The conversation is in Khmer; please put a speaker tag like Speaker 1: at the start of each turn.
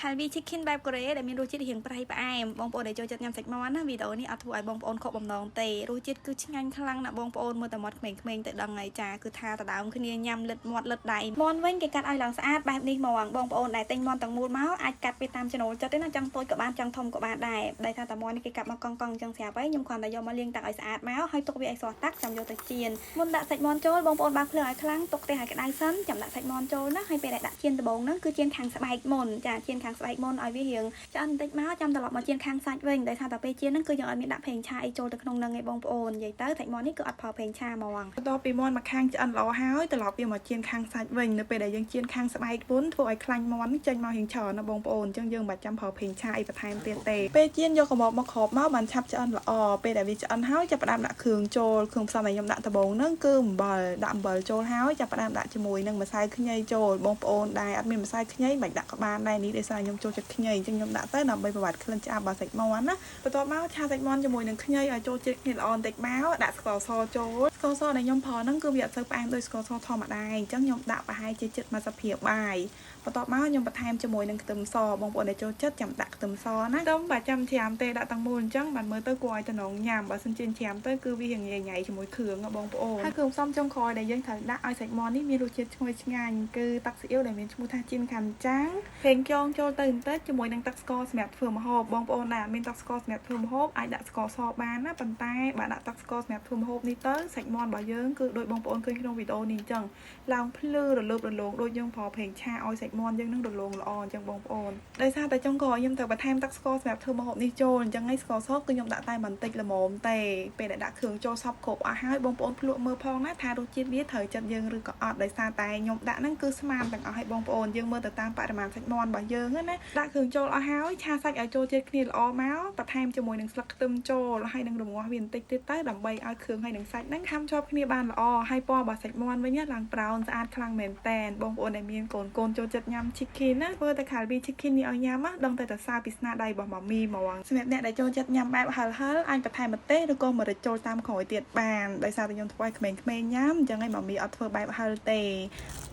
Speaker 1: Kalbi chicken បែបកូរ៉េដែលមានរសជាតិរៀងប្រៃផ្អែមបងប្អូនដែលចូលចិត្តញ៉ាំសាច់មាន់ណាវីដេអូនេះអត់ធ្វើឲ្យបងប្អូនខកបំណងទេរសជាតិគឺឆ្ងាញ់ខ្លាំងណាស់បងប្អូនមើលតែមាត់ក្មេងៗទៅដឹងហើយចាគឺថាតដើមគ្នាញ៉ាំលិតមាត់លិតដៃមាន់វិញគេកាត់ឲ្យឡើងស្អាតបែបនេះហ្មងបងប្អូនដែលទិញមាន់ទាំងមូលមកអាចកាត់ពេលតាមចំណូលចិត្តទេណាចង់តូចក៏បានចង់ធំក៏បានដែរដែលថាតមាន់នេះគេកាត់មកកង់ៗអញ្ចឹងស្រាប់ហើយខ្ញុំគ្រាន់តែយកមកលាងទឹកឲ្យស្អាតមកហើយទុកវាឲ្យស្រស់ទឹកចាំយកទៅចៀនមុនដាក់សាច់មាន់ចូលបងប្អូនបើកភ្លើងឲ្យខ្លាំងទុកទេឲ្យក្តៅសិនចាំដាក់សាច់មាន់ចូលណាហើយពេលដែលដាក់ចៀនដំបូងហ្នឹងគឺចៀនខាងស្បែកមុនចាចៀនខាងស្បែកមុនឲ្យវារៀងឆ្អិនបន្តិចមកចាំត្រឡប់មកចៀនខាងសាច់វិញដោយសារតែពេលចៀនហ្នឹងគឺយើងអត់មានដាក់ប្រេងឆាអីចូលទៅក្នុងហ្នឹងឯងបងប្អូននិយាយទៅសាច់មាន់នេះគឺអត់ផលប្រេងឆាហ្មងបន្ទាប់ពីមាន់មកខាងឆ្អិនល្អហើយត្រឡប់វាមកចៀនខាងសាច់វិញនៅពេលដែលយើងចៀនខាងស្បែកមុនធ្វើឲ្យខ្លាញ់មាន់នេះចេញមករៀងច្រើនណាបងប្អូនអញ្ចឹងយើងមិនបាច់ចាំផលប្រេងឆាអីបន្ថែមទៀតទេពេលចៀនយកកបមកគ្របមកបានឆាប់ឆ្អិនល្អពេលដែលវាឆ្អិនហើយចាប់ផ្ដើមដាក់គ្រឿងចូលគ្រឿងផ្សំដែលខ្ញុំដាក់ដំបូងហ្នឹងគឺអំបិលដាក់អំបិលចូលហើយចាប់ផ្ដើមដាក់ជាមួយនឹងម្សៅខ្ញីចូលបងប្អូនដែលអត់មានម្សៅខ្ញីមិនដាក់ក៏បានដែរនេះដោយសារខ្ញុំចូលចិត្តខ្ញីអញ្ចឹងខ្ញុំដាក់ទៅដើម្បីប្រវត្តិក្លិនឆ្អាបរបស់សាច់មាន់ណាបន្ទាប់មកឆាសាច់មាន់ជាមួយនឹងខ្ញីឲ្យចូលជាតិគ្នាល្អបន្តិចមកដាក់ស្ករសចូលស្ករសដែលខ្ញុំប្រើហ្នឹងគឺវាអត់សូវផ្អែមដូចស្ករសធម្មតាអញ្ចឹងខ្ញុំដាក់ប្រហែលជាចិត្តមួយសភាបាយបន្ទាប់មកខ្ញុំបន្ថែមជាមួយនឹងខ្ទឹមសបងប្អូនដែលចូលចិត្តចាំដាក់ខ្ទឹមសណាខ្ទឹមបើចាំច្រាមទេដាក់ទាំងមូលអញ្ចឹងបានមើលទៅគួរឲ្យតំណងញ៉ាំបើសិនជាច្រាមទៅគឺវារៀងញ៉ៃជាមួយគ្រឿងបងប្អូនហើយគ្រឿងផ្សំចុងក្រោយដែលយើងត្រូវដាក់ឲ្យសាច់មាន់នេះមានរសជាតិឈ្ងុយឆ្ងាញ់គឺទឹកស៊ីអ៊ីវដែលមានឈ្មោះថាជីនខាន់ចាំងប្រេងខ្យងចូលទៅបន្តិចជាមួយនឹងទឹកស្ករសម្រាប់ធ្វើម្ហូបបងប្អូនដែលមានទឹកស្ករសម្រាប់ធ្វើម្ហូបអាចដាក់ស្ករសបានណាប៉ុន្តែបើដាក់ទឹកស្ករសម្រាប់ធ្វើម្ហូបនេះទៅសាច់មាន់របស់យើងគឺដូចបងប្អូនឃើញក្នុងវីដេអូនេះអញ្ចឹងឡើងភ្លឺរលើបរលោងដូចយើងប្រើប្រេងឆាឲ្យសាច់មាន់យើងនឹងរលោងល្អអញ្ចឹងបងប្អូនដោយសារតែចុងក្រោយខ្ញុំត្រូវបន្ថែមទឹកស្ករសម្រាប់ធ្វើម្ហូបនេះចូលអញ្ចឹងហើយស្ករសគឺខ្ញុំដាក់តែបន្តិចល្មមទេពេលដែលដាក់គ្រឿងចូលសពគ្រប់អស់ហើយបងប្អូនភ្លក់មើលផងណាថារសជាតិវាត្រូវចិត្តយើងឬក៏អត់ដោយសារតែខ្ញុំដាក់ហ្នឹងគឺស្មានទាំងអស់ឲ្យបងប្អូនយើងមើលទៅតាមបរិមាណសាច់មាន់របស់យើងណាដាក់គ្រឿងចូលអស់ហើយឆាសាច់ឲ្យចូលជាតិគ្នាល្អមកបន្ថែមជាមួយនឹងស្លឹកខ្ទឹមចូលហើយនឹងរងាស់វាបន្តិចទៀតទៅដើម្បីឲ្យគ្រឿងហើយនឹងសាច់ហ្នឹងខាំជាប់គ្នាបានល្អហើយពណ៌របស់សាច់មាន់វិញឡើងប្រោនស្អាតខ្លាំងមែនតែនបងប្អូនដែលមានកូនចូលចិត្តញ៉ាំ chicken ណាធ្វើតែ Kalbi chicken នេះឲ្យញ៉ាំដឹងតែសារពីស្នាដៃរបស់ម៉ាមីហ្មងសម្រាប់អ្នកដែលចូលចិត្តញ៉ាំបែបហឹលអាចបន្ថែមម្ទេសឬក៏ម្រេចចូលតាមក្រោយទៀតបានដោយសារតែខ្ញុំធ្វើឲ្យក្មេងៗញ៉ាំអញ្ចឹងហើយម៉ាមីអត់ធ្វើបែបហឹលទេ